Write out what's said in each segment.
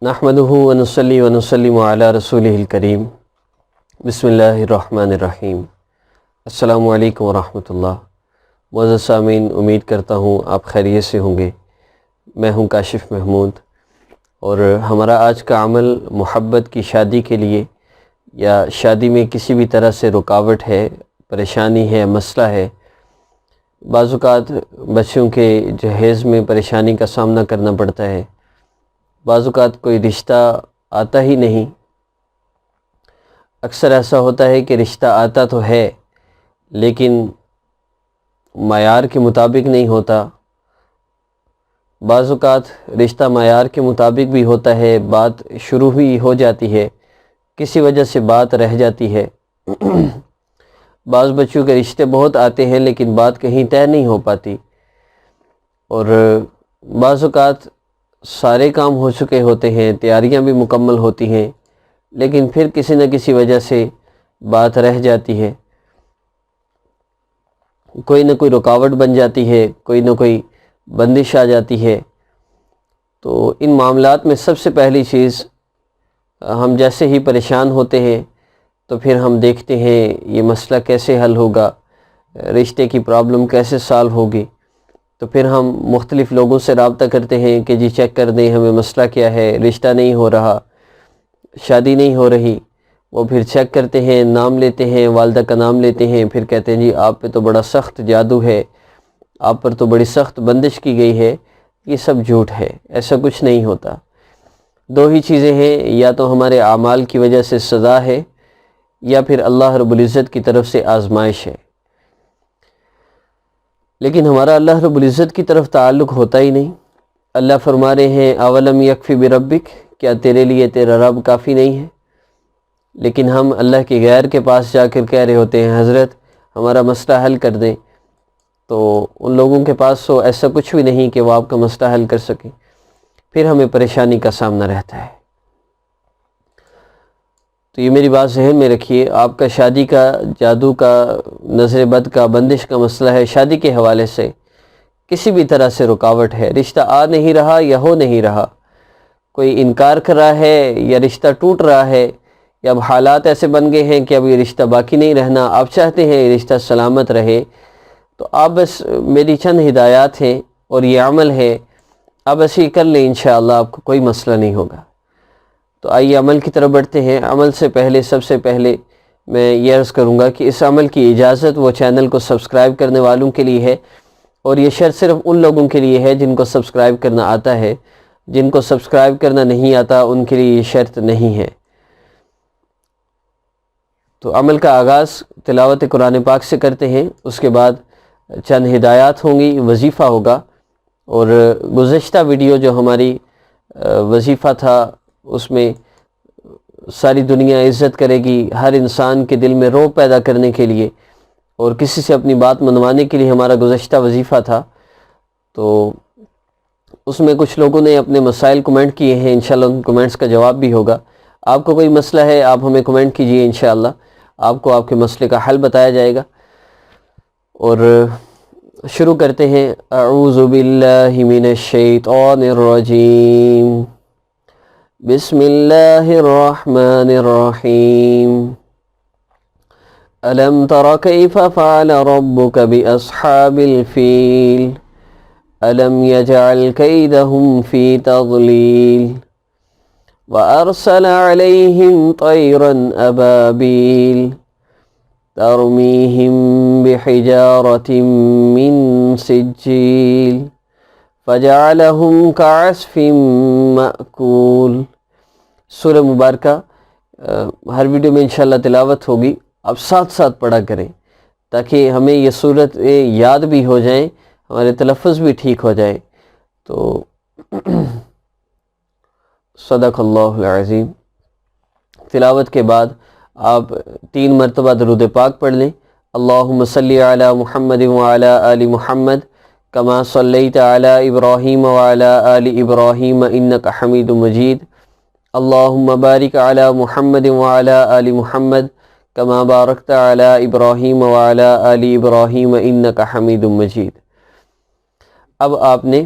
نحمدہ ونصلی ونسلم علی رسولہ الکریم بسم اللہ الرحمن الرحیم۔ السلام علیکم ورحمۃ اللہ۔ معزز سامعین، امید کرتا ہوں آپ خیریت سے ہوں گے۔ میں ہوں کاشف محمود، اور ہمارا آج کا عمل محبت کی شادی کے لیے، یا شادی میں کسی بھی طرح سے رکاوٹ ہے، پریشانی ہے، مسئلہ ہے۔ بعض اوقات بچوں کے جہیز میں پریشانی کا سامنا کرنا پڑتا ہے، بعض اوقات کوئی رشتہ آتا ہی نہیں۔ اکثر ایسا ہوتا ہے کہ رشتہ آتا تو ہے لیکن معیار کے مطابق نہیں ہوتا۔ بعض اوقات رشتہ معیار کے مطابق بھی ہوتا ہے، بات شروع بھی ہو جاتی ہے، کسی وجہ سے بات رہ جاتی ہے۔ بعض بچوں کے رشتے بہت آتے ہیں لیکن بات کہیں طے نہیں ہو پاتی، اور بعض اوقات سارے کام ہو چکے ہوتے ہیں، تیاریاں بھی مکمل ہوتی ہیں، لیکن پھر کسی نہ کسی وجہ سے بات رہ جاتی ہے، کوئی نہ کوئی رکاوٹ بن جاتی ہے، کوئی نہ کوئی بندش آ جاتی ہے۔ تو ان معاملات میں سب سے پہلی چیز، ہم جیسے ہی پریشان ہوتے ہیں تو پھر ہم دیکھتے ہیں یہ مسئلہ کیسے حل ہوگا، رشتے کی پرابلم کیسے سالو ہوگی۔ تو پھر ہم مختلف لوگوں سے رابطہ کرتے ہیں کہ جی چیک کر دیں ہمیں مسئلہ کیا ہے، رشتہ نہیں ہو رہا، شادی نہیں ہو رہی۔ وہ پھر چیک کرتے ہیں، نام لیتے ہیں، والدہ کا نام لیتے ہیں، پھر کہتے ہیں جی آپ پہ تو بڑا سخت جادو ہے، آپ پر تو بڑی سخت بندش کی گئی ہے۔ یہ سب جھوٹ ہے، ایسا کچھ نہیں ہوتا۔ دو ہی چیزیں ہیں، یا تو ہمارے اعمال کی وجہ سے سزا ہے، یا پھر اللہ رب العزت کی طرف سے آزمائش ہے۔ لیکن ہمارا اللہ رب العزت کی طرف تعلق ہوتا ہی نہیں۔ اللہ فرما رہے ہیں اولم یکفی بربک، کیا تیرے لیے تیرا رب کافی نہیں ہے؟ لیکن ہم اللہ کے غیر کے پاس جا کر کہہ رہے ہوتے ہیں حضرت ہمارا مسئلہ حل کر دیں، تو ان لوگوں کے پاس تو ایسا کچھ بھی نہیں کہ وہ آپ کا مسئلہ حل کر سکیں، پھر ہمیں پریشانی کا سامنا رہتا ہے۔ تو یہ میری بات ذہن میں رکھیے، آپ کا شادی کا جادو کا، نظر بد کا، بندش کا مسئلہ ہے، شادی کے حوالے سے کسی بھی طرح سے رکاوٹ ہے، رشتہ آ نہیں رہا یا ہو نہیں رہا، کوئی انکار کر رہا ہے یا رشتہ ٹوٹ رہا ہے، یا اب حالات ایسے بن گئے ہیں کہ اب یہ رشتہ باقی نہیں رہنا، آپ چاہتے ہیں یہ رشتہ سلامت رہے، تو آپ بس میری چند ہدایات ہیں اور یہ عمل ہے، آپ ایسے ہی کر لیں، انشاءاللہ آپ کو کوئی مسئلہ نہیں ہوگا۔ تو آئیے عمل کی طرف بڑھتے ہیں۔ عمل سے پہلے، سب سے پہلے میں یہ عرض کروں گا کہ اس عمل کی اجازت وہ چینل کو سبسکرائب کرنے والوں کے لیے ہے، اور یہ شرط صرف ان لوگوں کے لیے ہے جن کو سبسکرائب کرنا آتا ہے۔ جن کو سبسکرائب کرنا نہیں آتا ان کے لیے یہ شرط نہیں ہے۔ تو عمل کا آغاز تلاوت قرآن پاک سے کرتے ہیں، اس کے بعد چند ہدایات ہوں گی، وظیفہ ہوگا، اور گزشتہ ویڈیو جو ہماری وظیفہ تھا اس میں ساری دنیا عزت کرے گی، ہر انسان کے دل میں رعب پیدا کرنے کے لیے اور کسی سے اپنی بات منوانے کے لیے ہمارا گزشتہ وظیفہ تھا۔ تو اس میں کچھ لوگوں نے اپنے مسائل کمنٹ کیے ہیں، انشاءاللہ ان کمنٹس کا جواب بھی ہوگا۔ آپ کو کوئی مسئلہ ہے آپ ہمیں کمنٹ کیجئے، انشاءاللہ آپ کو آپ کے مسئلے کا حل بتایا جائے گا۔ اور شروع کرتے ہیں۔ اعوذ باللہ من الشیطان الرجیم، بسم اللہ الرحمن الرحیم۔ الم تر کیف فعل ربک باصحاب الفیل الم یجعل کیدہم فی تضلیل وارسل علیہم طیرا ابابیل ترمیہم بحجارۃ من سجیل فجعلہم کعصف مأکول۔ سورہ مبارکہ ہر ویڈیو میں انشاءاللہ تلاوت ہوگی، آپ ساتھ ساتھ پڑھا کریں تاکہ ہمیں یہ سورت یاد بھی ہو جائیں، ہمارے تلفظ بھی ٹھیک ہو جائے۔ تو صدق اللہ العظیم۔ تلاوت کے بعد آپ 3 مرتبہ درود پاک پڑھ لیں۔ اللہم صلی علی محمد وعلی آل محمد کما صلیت علی ابراہیم وعلی آل ابراہیم انک حمید مجید۔ اللہم بارک علی محمد وعلی آل محمد کما بارکت علی ابراہیم وعلی آل ابراہیم انک حمید مجید۔ اب آپ نے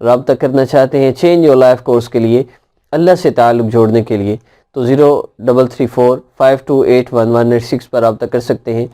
رابطہ کرنا چاہتے ہیں چینج یور لائف کورس کے لیے، اللہ سے تعلق جوڑنے کے لیے، تو 0334528186 پر رابطہ کر سکتے ہیں،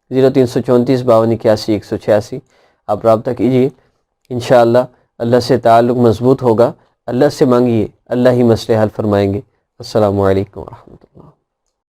0334528186 آپ رابطہ کیجئے، انشاءاللہ اللہ سے تعلق مضبوط ہوگا۔ اللہ سے مانگیے، اللہ ہی مسئلے حل فرمائیں گے۔ السلام علیکم ورحمۃ اللہ۔